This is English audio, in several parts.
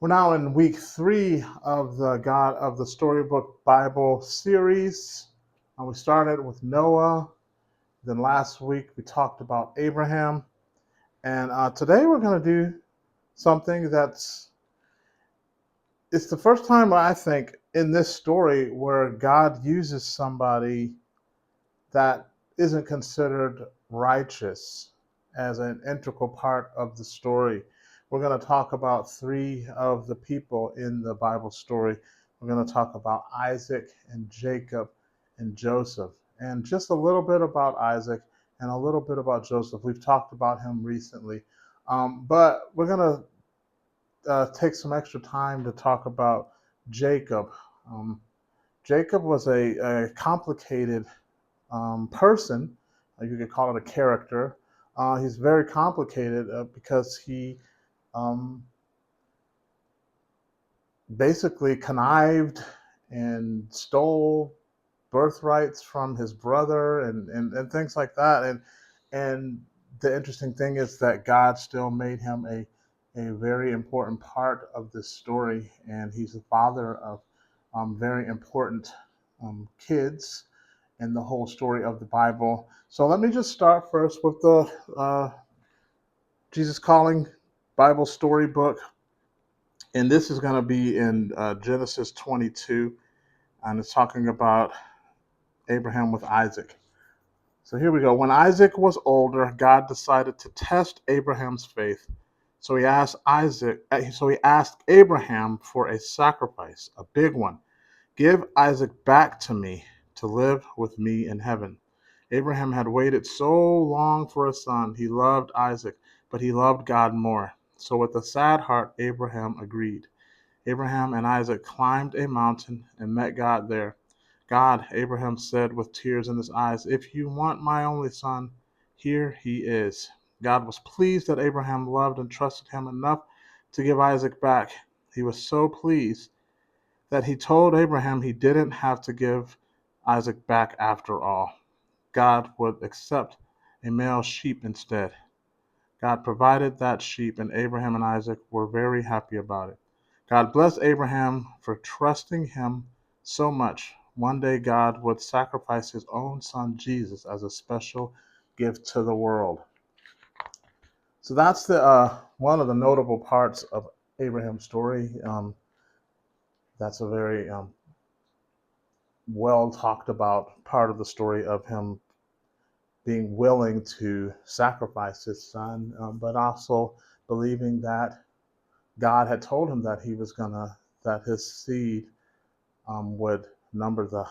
We're now in week 3 of the God of the Storybook Bible series. We started with Noah. Then last week we talked about Abraham. And today we're going to do something it's the first time I think in this story where God uses somebody that isn't considered righteous as an integral part of the story. We're going to talk about 3 of the people in the Bible story. We're going to talk about Isaac and Jacob and Joseph, and just a little bit about Isaac and a little bit about Joseph. We've talked about him recently, but we're going to take some extra time to talk about Jacob. Um, Jacob was a complicated person. You could call it a character. He's very complicated because he um, basically connived and stole birthrights from his brother and things like that. And the interesting thing is that God still made him a very important part of this story, and he's the father of very important kids in the whole story of the Bible. So let me just start first with the Jesus Calling Bible Storybook. And this is going to be in Genesis 22, and it's talking about Abraham with Isaac. So here we go. When Isaac was older, God decided to test Abraham's faith. So he asked Abraham for a sacrifice, a big one. Give Isaac back to me to live with me in heaven. Abraham had waited so long for a son. He loved Isaac, but he loved God more. So with a sad heart, Abraham agreed. Abraham and Isaac climbed a mountain and met God there. God, Abraham said with tears in his eyes, if you want my only son, here he is. God was pleased that Abraham loved and trusted him enough to give Isaac back. He was so pleased that he told Abraham he didn't have to give Isaac back after all. God would accept a male sheep instead. God provided that sheep, and Abraham and Isaac were very happy about it. God blessed Abraham for trusting him so much. One day, God would sacrifice his own son Jesus as a special gift to the world. So that's the one of the notable parts of Abraham's story. That's a very well talked about part of the story of him being willing to sacrifice his son, but also believing that God had told him that that his seed would number the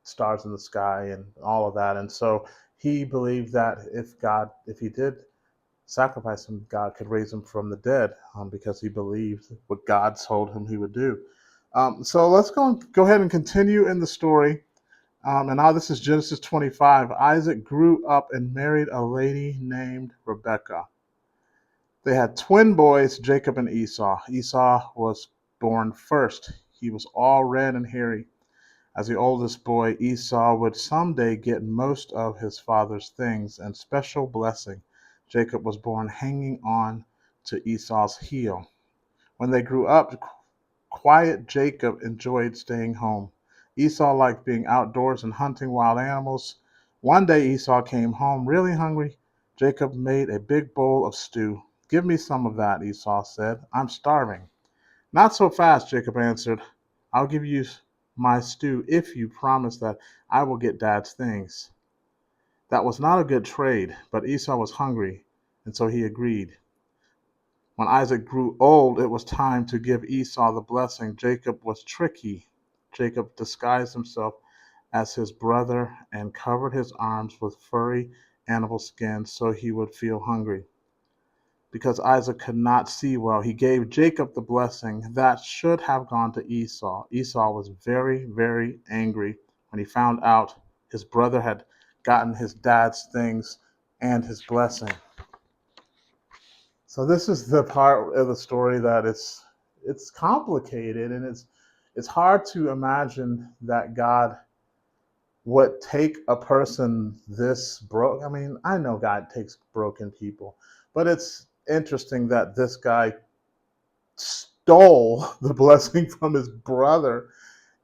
stars in the sky and all of that. And so he believed that if he did sacrifice him, God could raise him from the dead, because he believed what God told him he would do. So let's go ahead and continue in the story. And now this is Genesis 25. Isaac grew up and married a lady named Rebekah. They had twin boys, Jacob and Esau. Esau was born first. He was all red and hairy. As the oldest boy, Esau would someday get most of his father's things and special blessing. Jacob was born hanging on to Esau's heel. When they grew up, quiet Jacob enjoyed staying home. Esau liked being outdoors and hunting wild animals. One day Esau came home really hungry. Jacob made a big bowl of stew. Give me some of that, Esau said. I'm starving. Not so fast, Jacob answered. I'll give you my stew if you promise that I will get Dad's things. That was not a good trade, but Esau was hungry, and so he agreed. When Isaac grew old, it was time to give Esau the blessing. Jacob was tricky. Jacob disguised himself as his brother and covered his arms with furry animal skins so he would feel hungry. Because Isaac could not see well, he gave Jacob the blessing that should have gone to Esau. Esau was very, very angry when he found out his brother had gotten his dad's things and his blessing. So this is the part of the story that it's complicated, and it's hard to imagine that God would take a person this broke. I mean, I know God takes broken people, but it's interesting that this guy stole the blessing from his brother.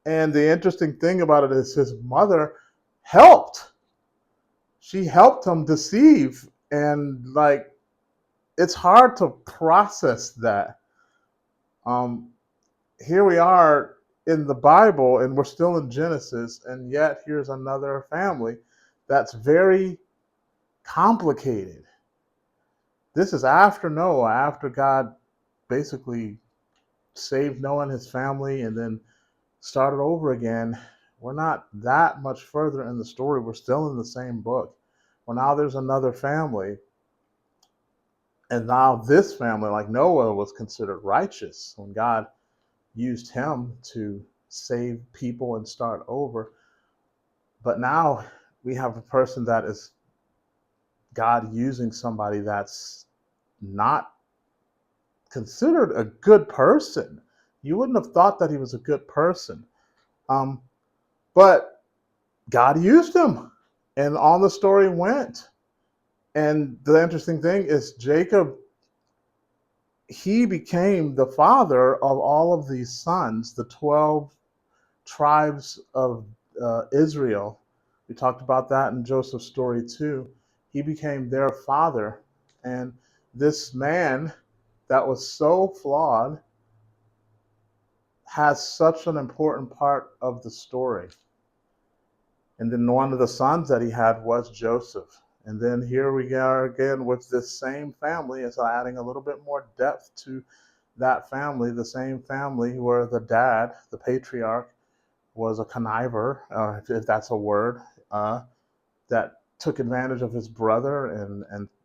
And the interesting thing about it is his mother helped. She helped him deceive. And like, it's hard to process that. Um, Here we are in the Bible and we're still in Genesis, and yet here's another family that's very complicated. This is after Noah, after God basically saved Noah and his family and then started over again. We're not that much further in the story. We're still in the same book. Well, now there's another family, and now this family, like Noah, was considered righteous when God used him to save people and start over. But now we have a person that is God using somebody that's not considered a good person. You wouldn't have thought that he was a good person. Um, but God used him, and on the story went. And the interesting thing is, Jacob, he became the father of all of these sons, the 12 tribes of Israel. We talked about that in Joseph's story too. He became their father. And this man that was so flawed has such an important part of the story. And then one of the sons that he had was Joseph. And then here we are again with this same family, as adding a little bit more depth to that family, the same family where the dad, the patriarch, was a conniver, if that's a word, that took advantage of his brother and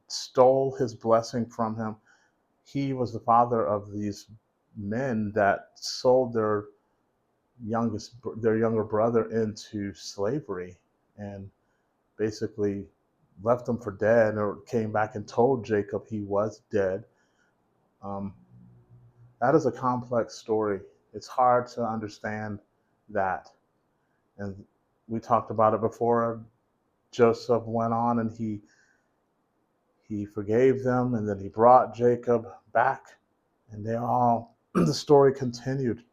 stole his blessing from him. He was the father of these men that sold their younger brother into slavery and basically left him for dead, or came back and told Jacob he was dead. Um, that is a complex story. It's hard to understand that. And we talked about it before. Joseph went on and he forgave them, and then he brought Jacob back, and they all the story continued.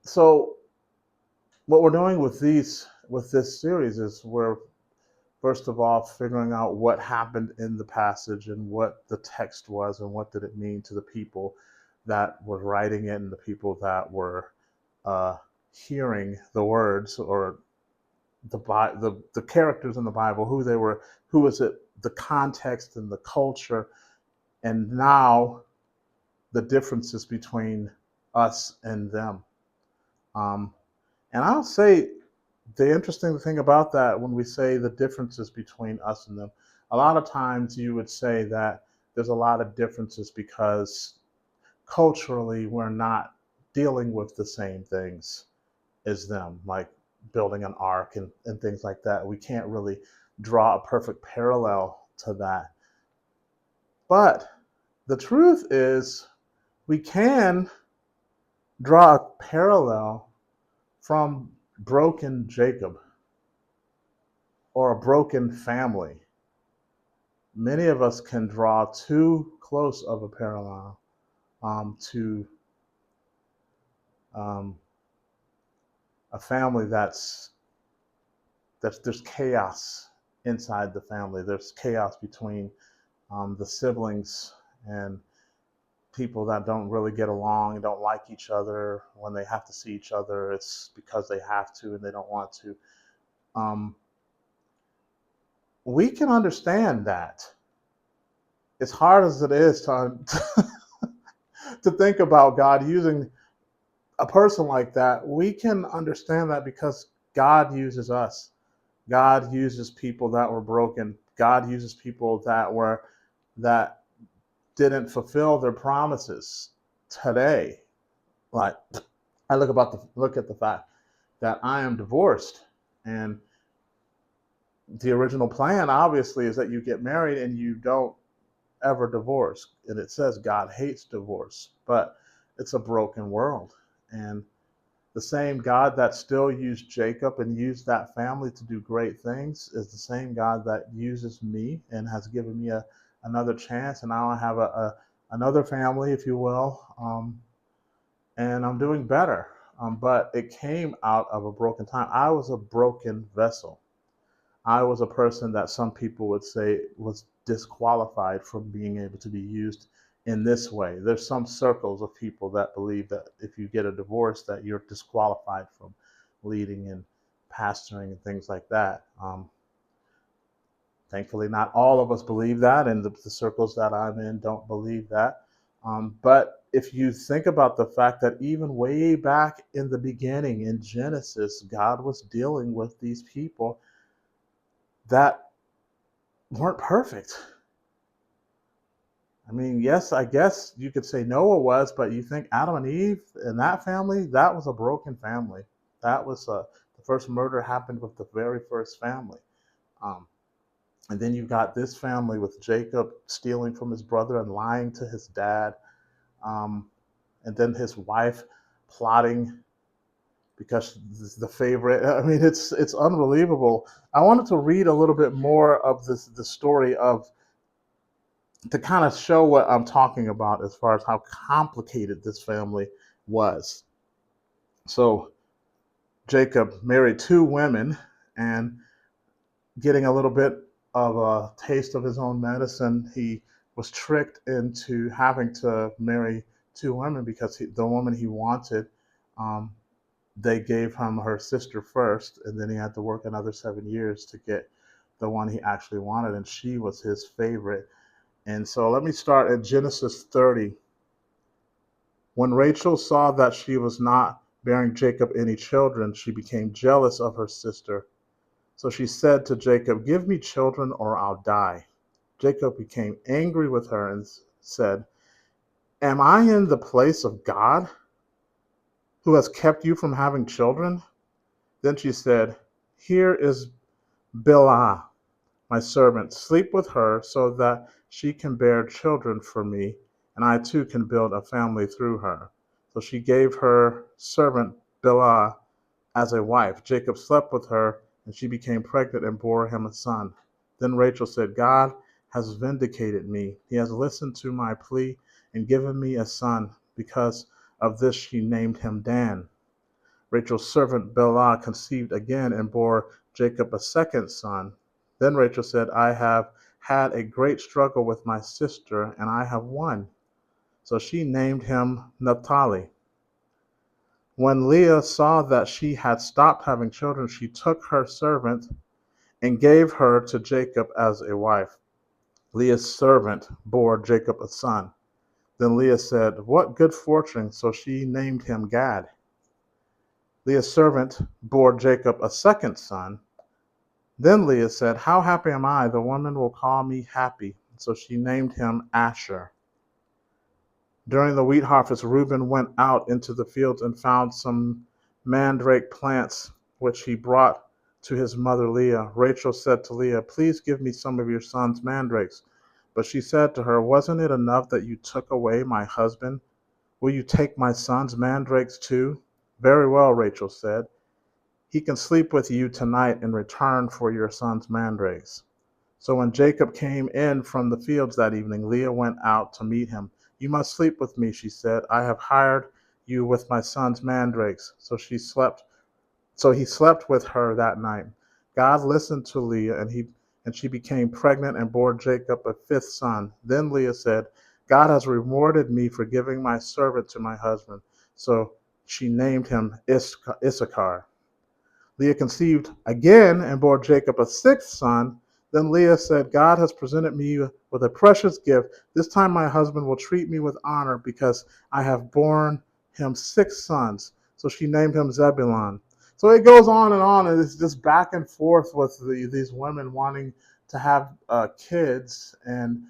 So what we're doing with this series is we're first of all figuring out what happened in the passage and what the text was and what did it mean to the people that were writing it and the people that were uh, hearing the words, or the characters in the Bible, who they were, who was it, the context and the culture, and now the differences between us and them. Um, and I'll say the interesting thing about that, when we say the differences between us and them, a lot of times you would say that there's a lot of differences because culturally we're not dealing with the same things as them, like building an ark and things like that. We can't really draw a perfect parallel to that. But the truth is, we can draw a parallel from broken Jacob or a broken family. Many of us can draw too close of a parallel to um, a family that's there's chaos inside the family. There's chaos between the siblings and people that don't really get along and don't like each other. When they have to see each other, it's because they have to and they don't want to. Um, we can understand that. As hard as it is to think about God using a person like that, we can understand that because God uses us. God uses people that were broken. God uses people that didn't fulfill their promises today. Like, I look at the fact that I am divorced, and the original plan obviously is that you get married and you don't ever divorce. And it says God hates divorce, but it's a broken world. And the same God that still used Jacob and used that family to do great things is the same God that uses me and has given me another chance. And now I have another family, if you will, and I'm doing better. But it came out of a broken time. I was a broken vessel. I was a person that some people would say was disqualified from being able to be used in this way. There's some circles of people that believe that if you get a divorce, that you're disqualified from leading and pastoring and things like that. Thankfully, not all of us believe that, and the circles that I'm in don't believe that. But if you think about the fact that even way back in the beginning in Genesis, God was dealing with these people that weren't perfect. I mean, yes, I guess you could say Noah was, but you think Adam and Eve and that family, that was a broken family. That was the first murder happened with the very first family. Um, and then you got this family with Jacob stealing from his brother and lying to his dad. Um, and then his wife plotting because the favorite. I mean, it's unbelievable. I wanted to read a little bit more of the story of to kind of show what I'm talking about as far as how complicated this family was. So Jacob married two women and getting a little bit of a taste of his own medicine, he was tricked into having to marry two women because the woman he wanted, um, they gave him her sister first, and then he had to work another 7 years to get the one he actually wanted, and she was his favorite. And so let me start at Genesis 30. When Rachel saw that she was not bearing Jacob any children, she became jealous of her sister. So she said to Jacob, "Give me children or I'll die." Jacob became angry with her and said, "Am I in the place of God who has kept you from having children?" Then she said, "Here is Bilhah, my servant. Sleep with her so that she can bear children for me, and I too can build a family through her." So she gave her servant Bilhah as a wife. Jacob slept with her, and she became pregnant and bore him a son. Then Rachel said, "God has vindicated me. He has listened to my plea and given me a son." Because of this, she named him Dan. Rachel's servant Bilhah conceived again and bore Jacob a second son. Then Rachel said, "I have had a great struggle with my sister, and I have won." So she named him Naphtali. When Leah saw that she had stopped having children, she took her servant and gave her to Jacob as a wife. Leah's servant bore Jacob a son. Then Leah said, "What good fortune!" So she named him Gad. Leah's servant bore Jacob a second son. Then Leah said, "How happy am I! The woman will call me happy." So she named him Asher. During the wheat harvest, Reuben went out into the fields and found some mandrake plants, which he brought to his mother Leah. Rachel said to Leah, "Please give me some of your son's mandrakes." But she said to her, "Wasn't it enough that you took away my husband? Will you take my son's mandrakes too?" "Very well," Rachel said. "He can sleep with you tonight in return for your son's mandrakes." So when Jacob came in from the fields that evening, Leah went out to meet him. "You must sleep with me," she said. "I have hired you with my son's mandrakes." So he slept with her that night. God listened to Leah, and she became pregnant and bore Jacob a fifth son. Then Leah said, "God has rewarded me for giving my servant to my husband." So she named him Issachar. Leah conceived again and bore Jacob a sixth son. Then Leah said, "God has presented me with a precious gift. This time my husband will treat me with honor because I have borne him six sons." So she named him Zebulun. So it goes on, and it's just back and forth with these women wanting to have kids and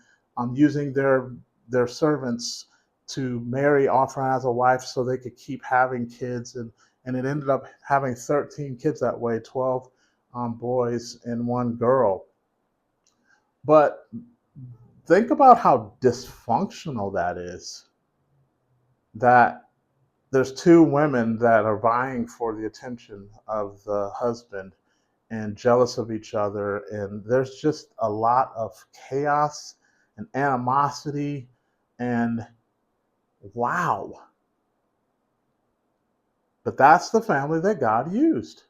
using their servants to marry off her as a wife so they could keep having kids, and it ended up having 13 kids that way, 12 boys and one girl. But think about how dysfunctional that is. That there's two women that are vying for the attention of the husband and jealous of each other, and there's just a lot of chaos and animosity And wow, but that's the family that God used.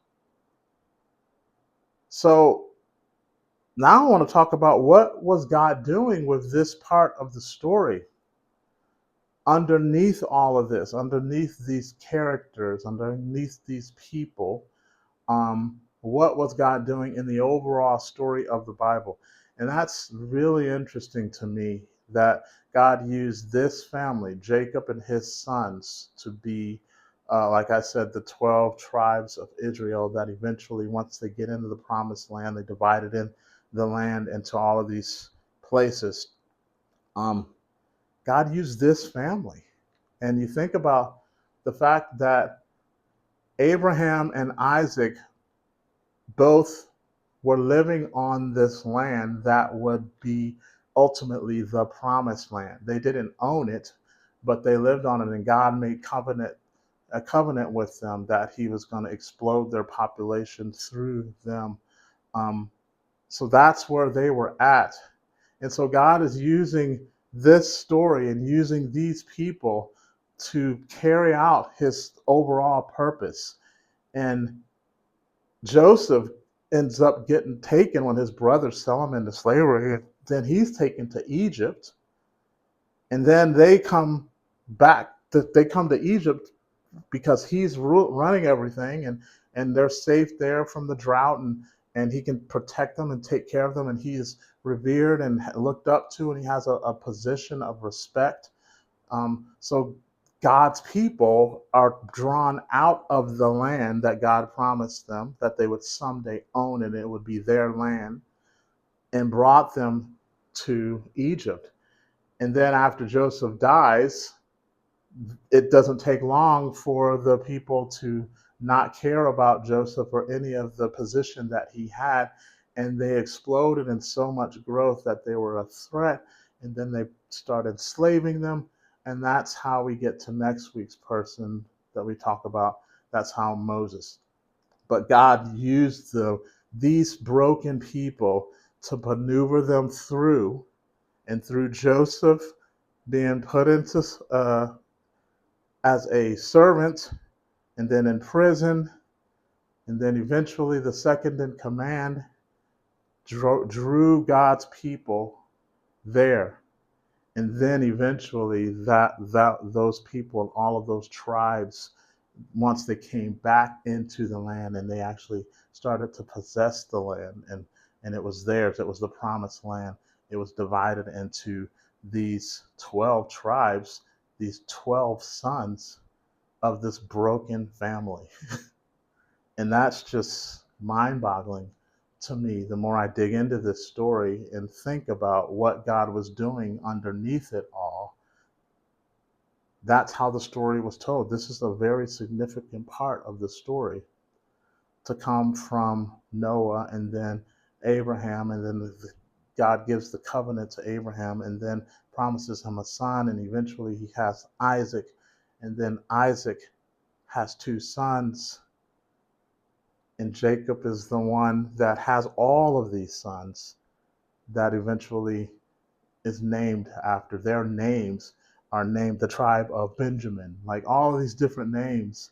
So now I want to talk about what was God doing with this part of the story underneath all of this, underneath these characters, underneath these people. What was God doing in the overall story of the Bible? And that's really interesting to me that God used this family, Jacob and his sons, to be, like I said, the 12 tribes of Israel that eventually, once they get into the promised land, they divided in the land into all of these places. Um, God used this family. And you think about the fact that Abraham and Isaac both were living on this land that would be ultimately the promised land. They didn't own it, but they lived on it, and God made a covenant with them that He was going to explode their population through them. Um, so that's where they were at. And so God is using this story and using these people to carry out His overall purpose. And Joseph ends up getting taken when his brothers sell him into slavery. Then he's taken to Egypt, and then they come back. They come to Egypt because he's running everything, and they're safe there from the drought, and he can protect them and take care of them, and he is revered and looked up to, and he has a position of respect. So God's people are drawn out of the land that God promised them that they would someday own, and it would be their land, and brought them to Egypt. And then after Joseph dies, it doesn't take long for the people to not care about Joseph or any of the position that he had. And they exploded in so much growth that they were a threat. And then they started enslaving them. And that's how we get to next week's person that we talk about. That's how Moses. But God used these broken people to maneuver them through. And through Joseph being put into as a servant, and then in prison, and then eventually the second in command, drew God's people there. And then eventually that those people and all of those tribes, once they came back into the land and they actually started to possess the land, and it was theirs, it was the promised land. It was divided into these 12 tribes, these 12 sons of this broken family. And that's just mind boggling to me the more I dig into this story and think about what God was doing underneath it all. That's how the story was told. This is a very significant part of the story, to come from Noah and then Abraham, and then God gives the covenant to Abraham and then promises him a son, and eventually he has Isaac, and then Isaac has two sons, and Jacob is the one that has all of these sons that eventually is named after their names are named the tribe of Benjamin, like all of these different names.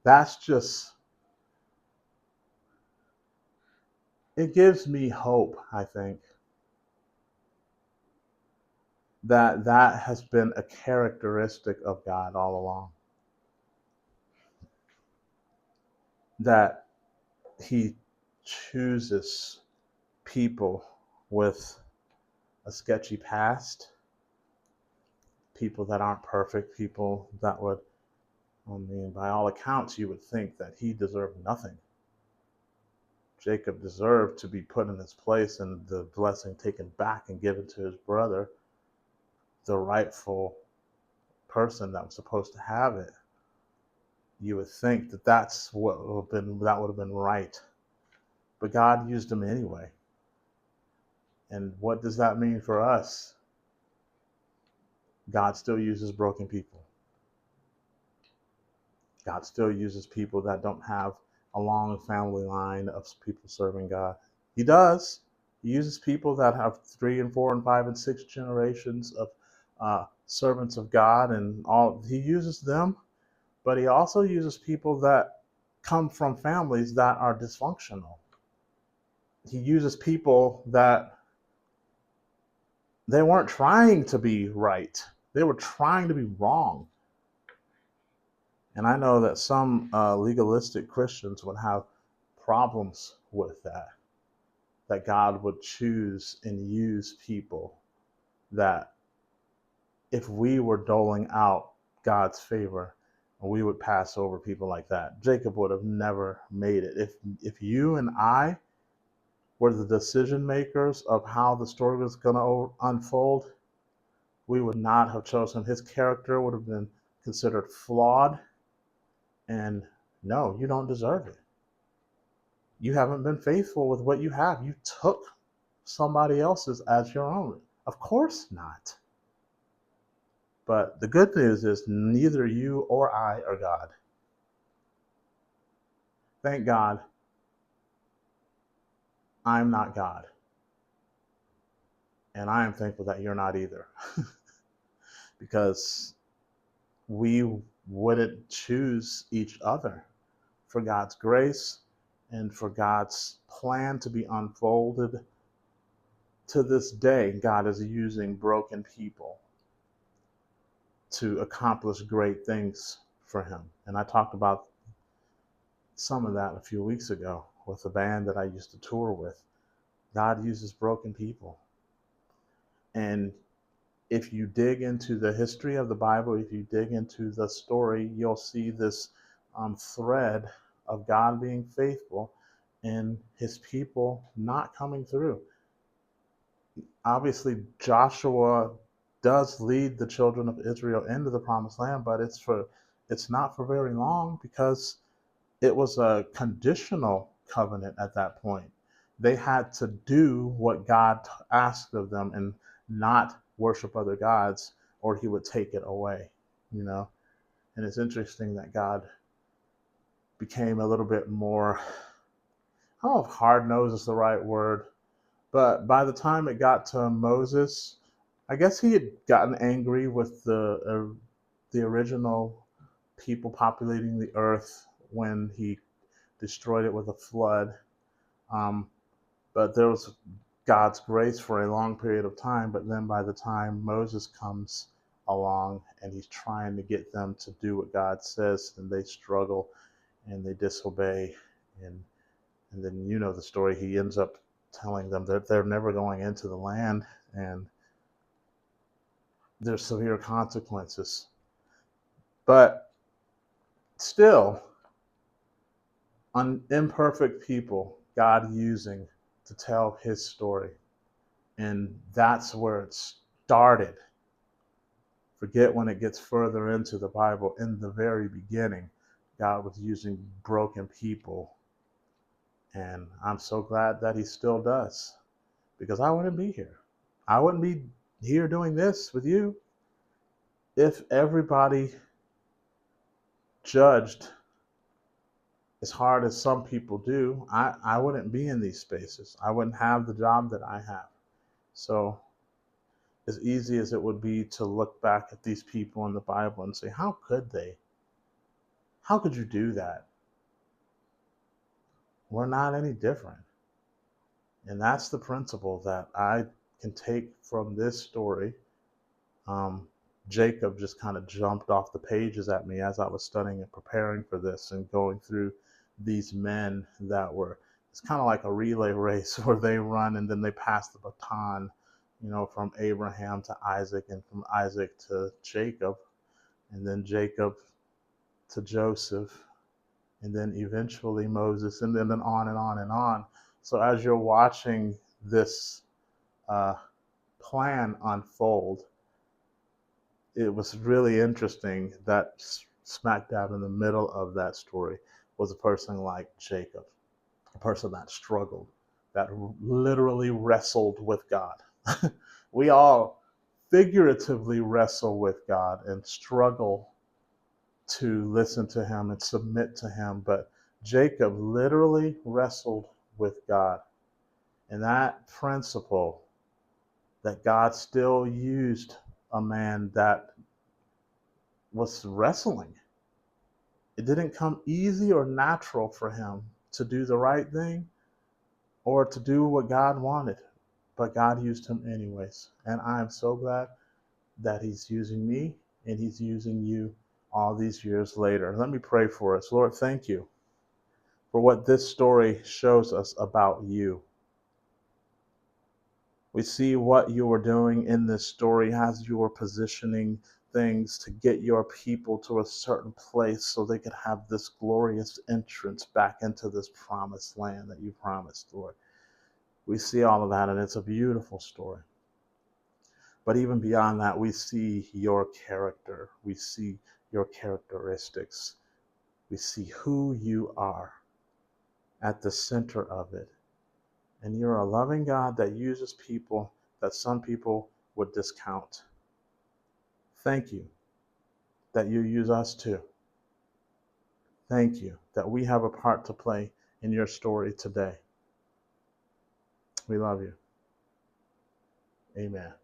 That's just, it gives me hope, I think, that that has been a characteristic of God all along, that he chooses people with a sketchy past, people that aren't perfect, people that would, I mean, by all accounts, you would think that he deserved nothing. Jacob deserved to be put in his place and the blessing taken back and given to his brother, the rightful person that was supposed to have it. You would think that that would have been right, but God used him anyway. And what does that mean for us? God still uses broken people. God still uses people that don't have a long family line of people serving God. He does. He uses people that have 3 and 4 and 5 and 6 generations servants of God and all. He uses them, but he also uses people that come from families that are dysfunctional. He uses people that they weren't trying to be right. They were trying to be wrong. And I know that some legalistic Christians would have problems with that God would choose and use people that if we were doling out God's favor, we would pass over people like that. Jacob would have never made it. If you and I were the decision makers of how the story was going to unfold, we would not have chosen. His character would have been considered flawed, and no, you don't deserve it. You haven't been faithful with what you have. You took somebody else's as your own. Of course not. But the good news is neither you or I are God. Thank God I'm not God. And I am thankful that you're not either. Because we wouldn't choose each other for God's grace and for God's plan to be unfolded. To this day, God is using broken people to accomplish great things for him. And I talked about some of that a few weeks ago with the band that I used to tour with. God uses broken people. And if you dig into the history of the Bible, if you dig into the story, you'll see this thread of God being faithful and his people not coming through. Obviously, Joshua does lead the children of Israel into the promised land, but it's not for very long because it was a conditional covenant at that point. They had to do what God asked of them and not worship other gods, or he would take it away, you know. And it's interesting that God became a little bit more, I don't know if hard-nosed is the right word, but by the time it got to Moses, I guess he had gotten angry with the original people populating the earth when he destroyed it with a flood. Um, but there was God's grace for a long period of time. But then by the time Moses comes along and he's trying to get them to do what God says, and they struggle and they disobey, and then you know the story. He ends up telling them that they're never going into the land, and there's severe consequences. But still, imperfect people, God using to tell his story. And that's where it started. Forget when it gets further into the Bible. In the very beginning, God was using broken people. And I'm so glad that he still does, because I wouldn't be here. I wouldn't be here doing this with you if everybody judged as hard as some people do. I wouldn't be in these spaces. I wouldn't have the job that I have. So as easy as it would be to look back at these people in the Bible and say, how could they? How could you do that? We're not any different. And that's the principle that I can take from this story. Jacob just kind of jumped off the pages at me as I was studying and preparing for this and going through these men that were, it's kind of like a relay race where they run and then they pass the baton, you know, from Abraham to Isaac and from Isaac to Jacob, and then Jacob to Joseph, and then eventually Moses, and then on and on and on. So as you're watching this plan unfold, it was really interesting that smack dab in the middle of that story was a person like Jacob, a person that struggled, that literally wrestled with God. We all figuratively wrestle with God and struggle to listen to him and submit to him, but Jacob literally wrestled with God. And that principle that God still used a man that was wrestling. It didn't come easy or natural for him to do the right thing or to do what God wanted, but God used him anyways. And I am so glad that he's using me and he's using you all these years later. Let me pray for us. Lord, thank you for what this story shows us about you. We see what you were doing in this story as you were positioning things to get your people to a certain place so they could have this glorious entrance back into this promised land that you promised, Lord. We see all of that, and it's a beautiful story. But even beyond that, we see your character. We see your characteristics. We see who you are at the center of it. And you're a loving God that uses people that some people would discount. Thank you that you use us too. Thank you that we have a part to play in your story today. We love you. Amen.